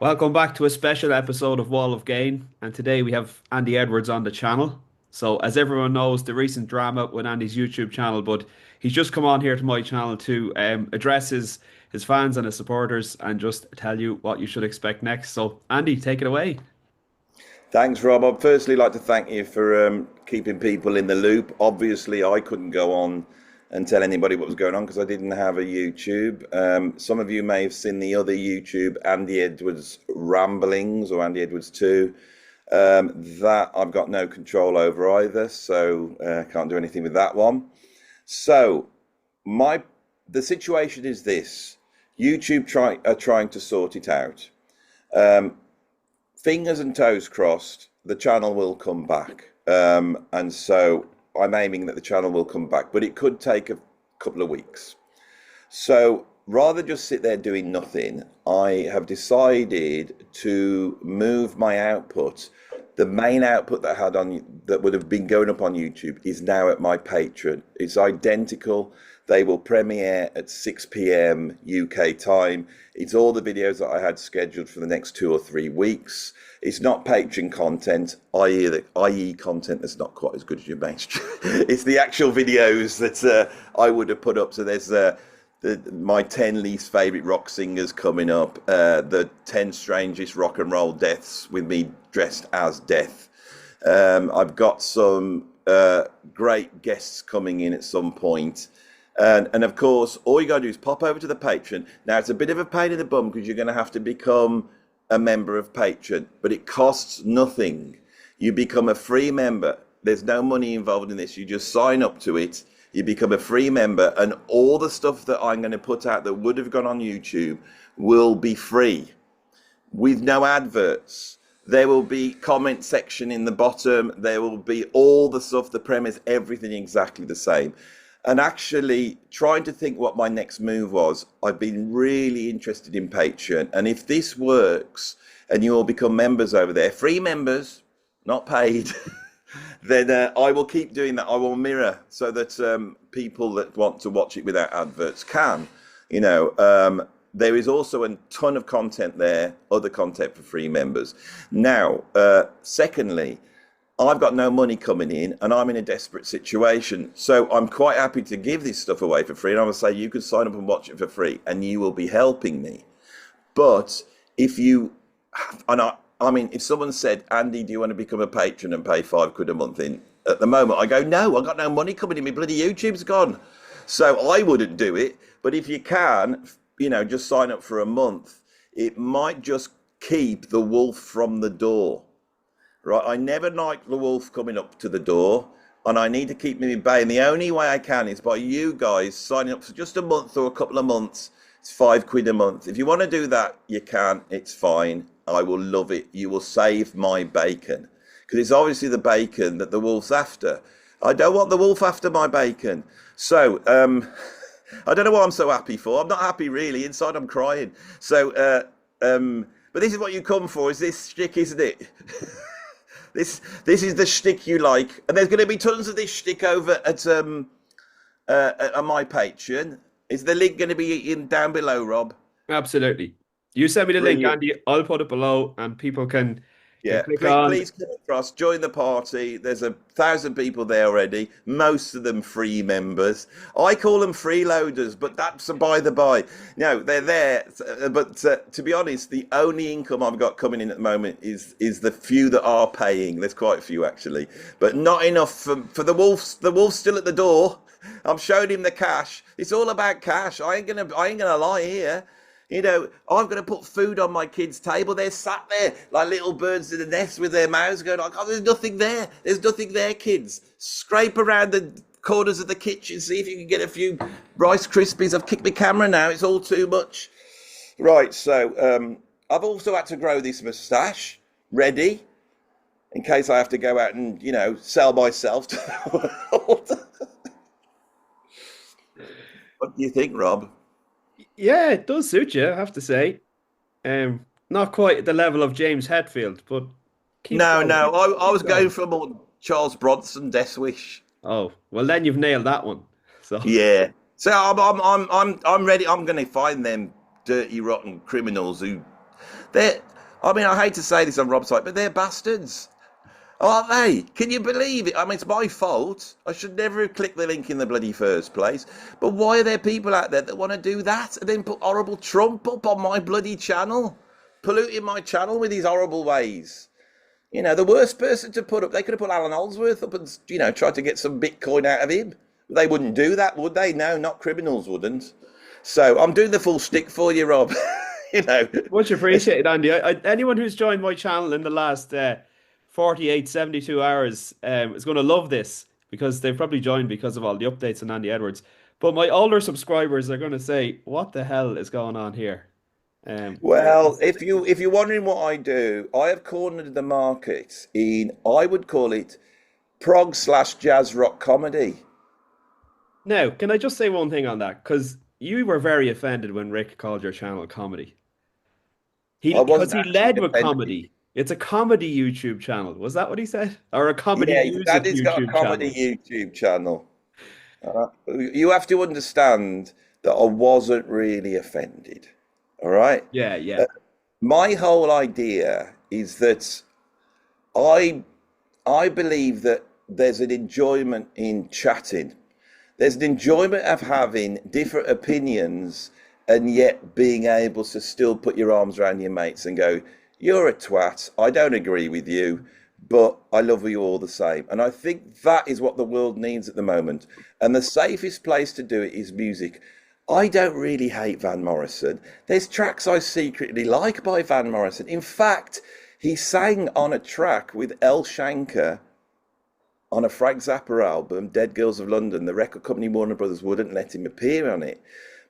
Welcome back to a special episode of Wall of Gain, and today we have Andy Edwards on the channel. So, as everyone knows, the recent drama with Andy's YouTube channel, but he's just come on here to my channel to address his fans and his supporters and just tell you what you should expect next. So, Andy, take it away. Thanks, Rob. I'd firstly like to thank you for keeping people in the loop. Obviously, I couldn't go on and tell anybody what was going on because I didn't have a YouTube. Some of you may have seen the other YouTube, Andy Edwards Ramblings or Andy Edwards 2. That I've got no control over either, so can't do anything with that one. So the situation is this: YouTube are trying to sort it out. Fingers and toes crossed, the channel will come back. And so I'm aiming that the channel will come back, but it could take a couple of weeks. So rather than just sit there doing nothing, I have decided to move my output. The main output that I had that would have been going up on YouTube is now at my Patreon. It's identical. They will premiere at 6 p.m. UK time. It's all the videos that I had scheduled for the next 2 or 3 weeks. It's not Patreon content, i.e. content that's not quite as good as your mainstream. It's the actual videos that I would have put up. So there's my 10 least favorite rock singers coming up, the 10 strangest rock and roll deaths with me dressed as Death. I've got some great guests coming in at some point. And of course, all you got to do is pop over to the Patreon. Now, it's a bit of a pain in the bum because you're going to have to become a member of Patreon, but it costs nothing. You become a free member. There's no money involved in this. You just sign up to it. You become a free member, and all the stuff that I'm going to put out that would have gone on YouTube will be free with no adverts. There will be comment section in the bottom. There will be all the stuff, the premise, everything exactly the same. And actually trying to think what my next move was, I've been really interested in Patreon. And if this works and you all become members over there, free members, not paid, then I will keep doing that. I will mirror so that people that want to watch it without adverts can. There is also a ton of content there, other content for free members. Now, secondly, I've got no money coming in and I'm in a desperate situation. So I'm quite happy to give this stuff away for free. And I will say you can sign up and watch it for free and you will be helping me. But if you, I mean, if someone said, Andy, do you want to become a patron and pay £5 a month in? At the moment, I go, no, I've got no money coming in. My bloody YouTube's gone. So I wouldn't do it. But if you can, just sign up for a month. It might just keep the wolf from the door. Right, I never like the wolf coming up to the door, and I need to keep me at bay. And the only way I can is by you guys signing up for just a month or a couple of months. It's £5 a month. If you want to do that, you can. It's fine. I will love it. You will save my bacon, because it's obviously the bacon that the wolf's after. I don't want the wolf after my bacon. So I don't know what I'm so happy for. I'm not happy really. Inside, I'm crying. So, but this is what you come for. Is this shtick, isn't it? This is the shtick you like, and there's going to be tons of this shtick over at on my Patreon. Is the link going to be in down below, Rob? Absolutely. You send me the link, Brilliant. Andy. I'll put it below, and people can Yeah, click please, on. please come across, join the party. There's 1,000 people there already, most of them free members. I call them freeloaders, but that's a by the by. No, they're there. But to be honest, the only income I've got coming in at the moment is the few that are paying. There's quite a few actually, but not enough for the wolves. The wolf's still at the door. I'm showing him the cash. It's all about cash. I ain't gonna lie here. I'm going to put food on my kids' table. They're sat there like little birds in a nest with their mouths going, oh, there's nothing there. There's nothing there, kids. Scrape around the corners of the kitchen, see if you can get a few Rice Krispies. I've kicked my camera now. It's all too much. Right, so I've also had to grow this moustache, ready, in case I have to go out and, sell myself to the world. What do you think, Rob? Yeah, it does suit you, I have to say. Not quite at the level of James Hetfield, but keep No, going. no, I Keep was going going. for more Charles Bronson, Death Wish. Oh, well then you've nailed that one. So Yeah. So I'm ready. I'm going to find them dirty, rotten criminals who they're. I mean, I hate to say this on Rob's side, but they're bastards, aren't they? Can you believe it? I mean, it's my fault. I should never have clicked the link in the bloody first place. But why are there people out there that want to do that and then put horrible Trump up on my bloody channel, polluting my channel with these horrible ways? You know, the worst person to put up, they could have put Alan Holdsworth up and, you know, tried to get some Bitcoin out of him. They wouldn't do that, would they? No, not criminals wouldn't. So I'm doing the full stick for you, Rob. You know, Much appreciated, Andy. Anyone who's joined my channel in the last 48, 72 hours is going to love this because they've probably joined because of all the updates on Andy Edwards. But my older subscribers are going to say, what the hell is going on here? well, if you're wondering what I do, I have cornered the market in, I would call it prog/jazz rock comedy. Now, can I just say one thing on that? Because you were very offended when Rick called your channel comedy. I Because wasn't he actually led with offended. comedy. It's a comedy YouTube channel. Was that what he said? Or a comedy Yeah, music Daddy's got a YouTube comedy channel? YouTube channel. You have to understand that I wasn't really offended. All right. Yeah, yeah. Uh, my whole idea is that I I believe that there's an enjoyment in chatting. There's an enjoyment of having different opinions and yet being able to still put your arms around your mates and go, you're a twat. I don't agree with you, but I love you all the same. And I think that is what the world needs at the moment. And the safest place to do it is music. I don't really hate Van Morrison. There's tracks I secretly like by Van Morrison. In fact, he sang on a track with El Shanker on a Frank Zappa album, Dead Girls of London. The record company Warner Brothers wouldn't let him appear on it.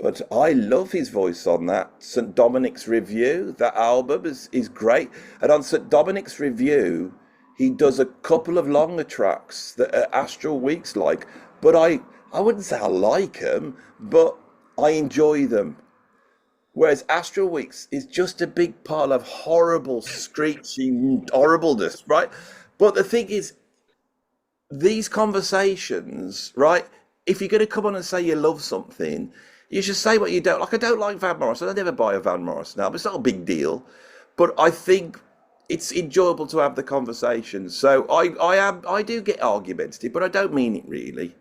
But I love his voice on that. St. Dominic's Review, that album is great. And on St. Dominic's Review, he does a couple of longer tracks that are Astral Weeks like. But I wouldn't say I like them, but I enjoy them. Whereas Astral Weeks is just a big pile of horrible, screeching horribleness, right? But the thing is, these conversations, right? If you're going to come on and say you love something, you should say what you don't like. I don't like Van Morrison. I never buy a Van Morrison album. It's not a big deal, but I think it's enjoyable to have the conversation. So I do get argumentative, but I don't mean it really.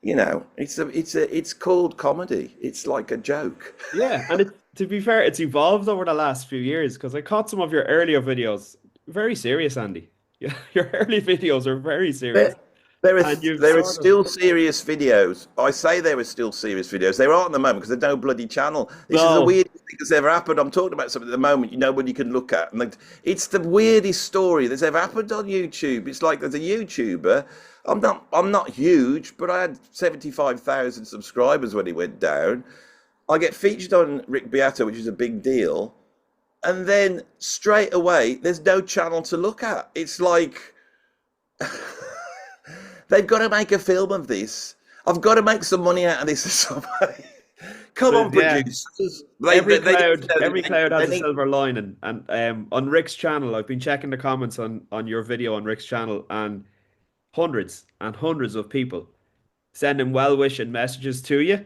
You know, it's called comedy. It's like a joke. Yeah, and to be fair, it's evolved over the last few years because I caught some of your earlier videos. Very serious, Andy. Yeah, your early videos are very serious. There, there are And you've there are sort of still serious videos. I say there are still serious videos. There aren't at the moment because there's no bloody channel. This is the no, weirdest thing that's ever happened. I'm talking about something at the moment nobody can look at, and it's the weirdest story that's ever happened on YouTube. It's like there's a YouTuber. I'm not huge, but I had 75,000 subscribers when he went down. I get featured on Rick Beato, which is a big deal, and then straight away there's no channel to look at. It's like they've got to make a film of this. I've got to make some money out of this in some way. Come on, yeah. producers. Every cloud They has a need, silver lining. And on Rick's channel, I've been checking the comments on your video on Rick's channel, and hundreds and hundreds of people sending well-wishing messages to you.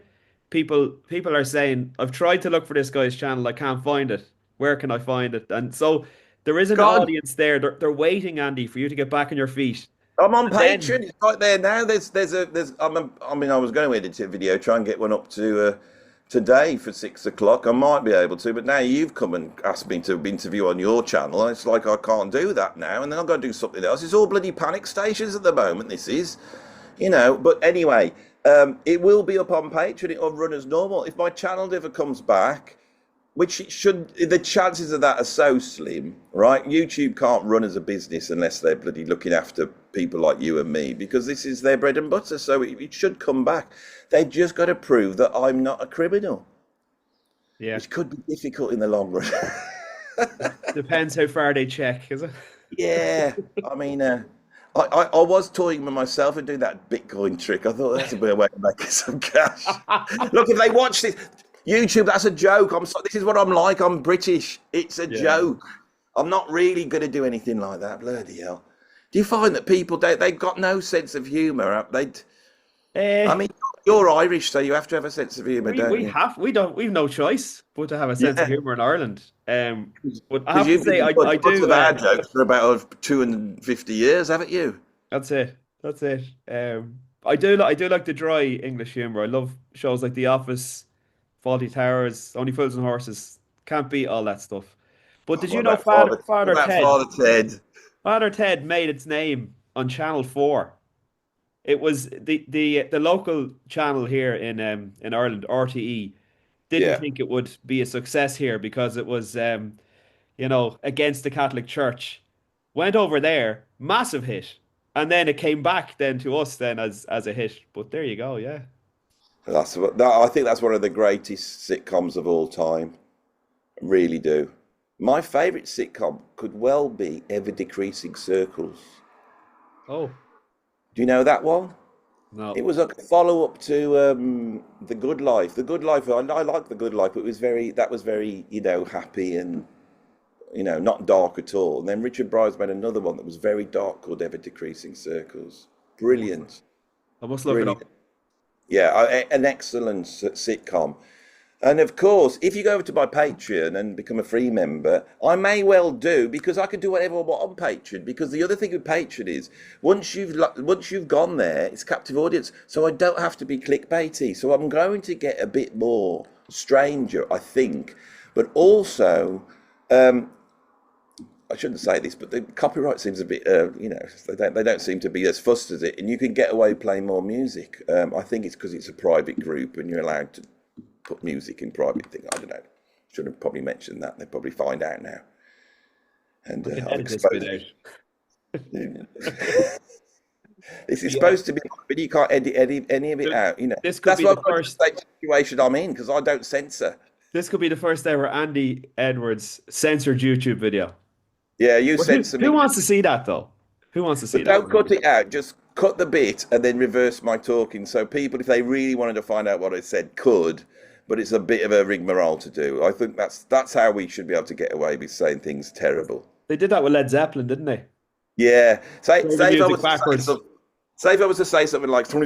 People are saying, I've tried to look for this guy's channel, I can't find it. Where can I find it? And so there is an God, audience there. They're waiting, Andy, for you to get back on your feet. I'm on And then, Patreon. It's right there now. I mean, I was going to edit a video, try and get one up to today for 6 o'clock. I might be able to, but now you've come and asked me to interview on your channel, and it's like I can't do that now. And then I've got to do something else. It's all bloody panic stations at the moment. This is, you know. But anyway, it will be up on Patreon. It'll run as normal. If my channel ever comes back, which it should, the chances of that are so slim, right? YouTube can't run as a business unless they're bloody looking after people like you and me, because this is their bread and butter. So it should come back. They've just got to prove that I'm not a criminal, yeah, which could be difficult in the long run. depends how far they check, is it? Yeah, I mean, I was toying with myself and doing that Bitcoin trick. I thought that's a better way to make some cash. Look, if they watch this, YouTube, that's a joke. This is what I'm like. I'm British. It's a Yeah. joke. I'm not really going to do anything like that. Bloody hell. Do you find that people, they've got no sense of humour? Eh, I mean, you're Irish, so you have to have a sense of humour, don't We you? have we've no choice but to have a sense of Yeah, humor in Ireland. But I because have to you've say, been I put do. of our jokes for about 250 years, haven't you? That's it. That's it. I do like the dry English humor. I love shows like The Office, Faulty Towers, Only Fools and Horses. Can't beat all that stuff. But Oh, did you know Father what Father about Ted? Father Ted? Father Ted made its name on Channel 4. It was the local channel here in Ireland, RTE, didn't Yeah, think it would be a success here because it was against the Catholic Church. Went over there, massive hit. And then it came back then to us then as a hit. But there you go, yeah. I think that's one of the greatest sitcoms of all time. Really do. My favourite sitcom could well be Ever Decreasing Circles. Oh, Do you know that one? It no. was a follow up to The Good Life. The Good Life. I like The Good Life, but that was very happy and not dark at all. And then Richard Briers made another one that was very dark called Ever Decreasing Circles. I must Brilliant, I must look it brilliant. up. Yeah, an excellent sitcom. And of course, if you go over to my Patreon and become a free member, I may well do because I can do whatever I want on Patreon. Because the other thing with Patreon is once you've gone there, it's captive audience, so I don't have to be clickbaity. So I'm going to get a bit more stranger, I think, but also. Um, I shouldn't say this, but the copyright seems a bit, they don't seem to be as fussed as it, and you can get away playing more music. I think it's because it's a private group and you're allowed to put music in private thing. I don't know. Should have probably mentioned that. They probably find out now, and I can I've edit this bit exposed out. it. This is Yeah. supposed to be, but you can't edit any of it Th- out. This could That's be why the I'm going to first the same situation I'm in because I don't censor. this could be the first ever Andy Edwards censored YouTube video. Yeah, you But who censor who me. wants to see that though? Who wants to see But that? don't cut it out. Just cut the bit and then reverse my talking. So people, if they really wanted to find out what I said, could. But it's a bit of a rigmarole to do. I think that's how we should be able to get away with saying things terrible. They did that with Led Zeppelin, didn't they? Yeah. Say Play the say if I music was to say backwards. something. Say if I was to say something like then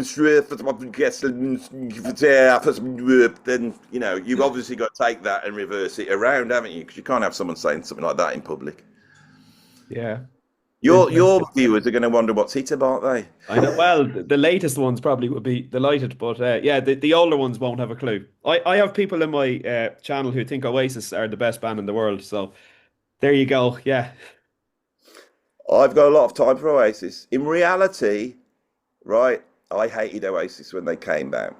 you've obviously got to take that and reverse it around, haven't you? Because you can't have someone saying something like that in public. Yeah. Your Interesting. viewers are going to wonder what's hit about, aren't they? I know. Well, the latest ones probably would be delighted, but yeah, the older ones won't have a clue. I have people in my channel who think Oasis are the best band in the world. So there you go. Yeah, I've got a lot of time for Oasis. In reality, right, I hated Oasis when they came out.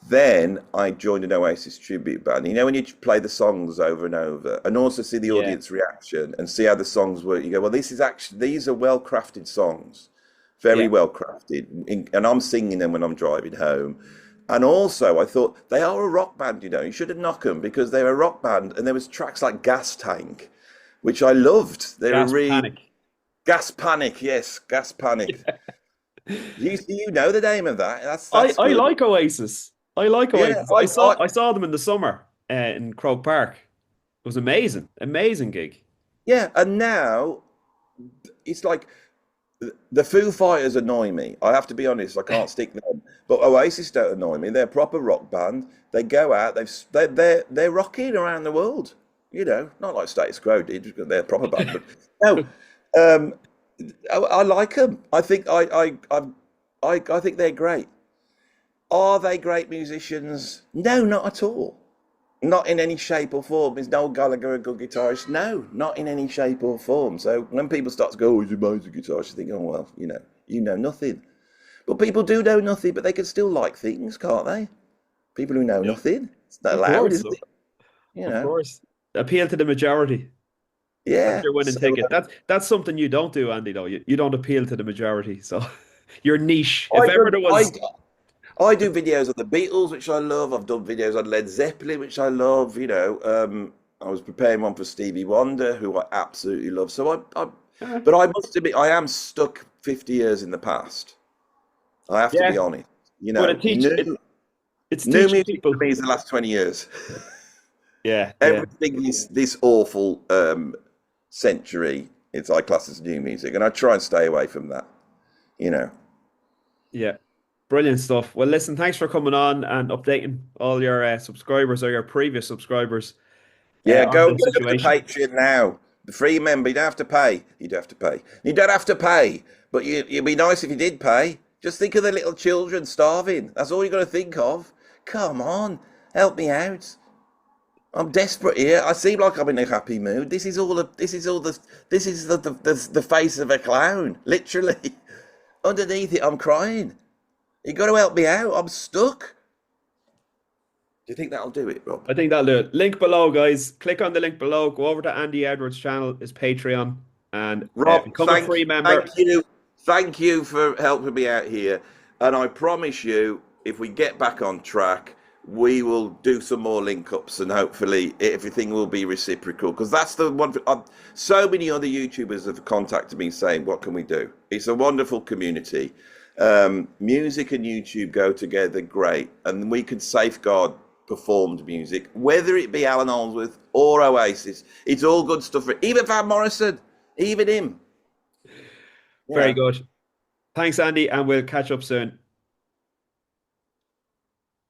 Then I joined an Oasis tribute band. You know, when you play the songs over and over and also see the yeah, audience reaction and see how the songs work, you go, well, these are well crafted songs, yeah. very well crafted. And I'm singing them when I'm driving home. And also, I thought they are a rock band, you shouldn't knock them because they're a rock band. And there was tracks like Gas Tank, which I loved. They're a Gas really Panic. Gas Panic, yes, Gas Panic. You know the name of that? I That's I good. like Oasis. I like Yeah, Oasis. I saw them in the summer in Croke Park. It was amazing, amazing gig. yeah, and now it's like the Foo Fighters annoy me. I have to be honest. I can't stick them, but Oasis don't annoy me. They're a proper rock band. They go out. They're rocking around the world. Not like Status Quo did. Because they're a proper band, but no, um, I like them. I think they're great. Are they great musicians? No, not at all. Not in any shape or form. Is Noel Gallagher a good guitarist? No, not in any shape or form. So when people start to go, oh, he's a amazing guitarist, you think, oh, well, you know nothing. But people do know nothing, but they can still like things, can't they? People who know Yeah, nothing. It's not of allowed, course, is it? You of know? course. Appeal to the majority. That's Yeah. your winning So ticket. That's something you don't do, Andy. Though you don't appeal to the majority. So you're niche. If I ever do, there I, was, I do videos on the Beatles, which I love. I've done videos on Led Zeppelin, which I love. I was preparing one for Stevie Wonder, who I absolutely love. uh, But I must admit, I am stuck 50 years in the past. I have to be yeah, honest. but it teach it. New It's new teaching music for people. me is the last 20 years. Yeah, yeah, Everything is this awful century. I class as new music, and I try and stay away from that. You know. yeah. Brilliant stuff. Well, listen, thanks for coming on and updating all your subscribers or your previous subscribers Yeah, on go the and look at the situation. Patreon now. The free member, you don't have to pay. You don't have to pay. You don't have to pay, but it'd be nice if you did pay. Just think of the little children starving. That's all you got to think of. Come on, help me out. I'm desperate here. I seem like I'm in a happy mood. This is the face of a clown, literally. Underneath it, I'm crying. You got to help me out. I'm stuck. Do you think that'll do it, Rob? I think that'll do it. Link below, guys. Click on the link below. Go over to Andy Edwards' channel, his Patreon, and Rob, become a free member. thank you for helping me out here. And I promise you, if we get back on track, we will do some more link ups, and hopefully everything will be reciprocal. Because that's the one. So many other YouTubers have contacted me saying, "What can we do?" It's a wonderful community. Music and YouTube go together great, and we can safeguard performed music, whether it be Alan Allsworth or Oasis. It's all good stuff. Even Van Morrison, even him. Very Yeah. good. Thanks, Andy, and we'll catch up soon.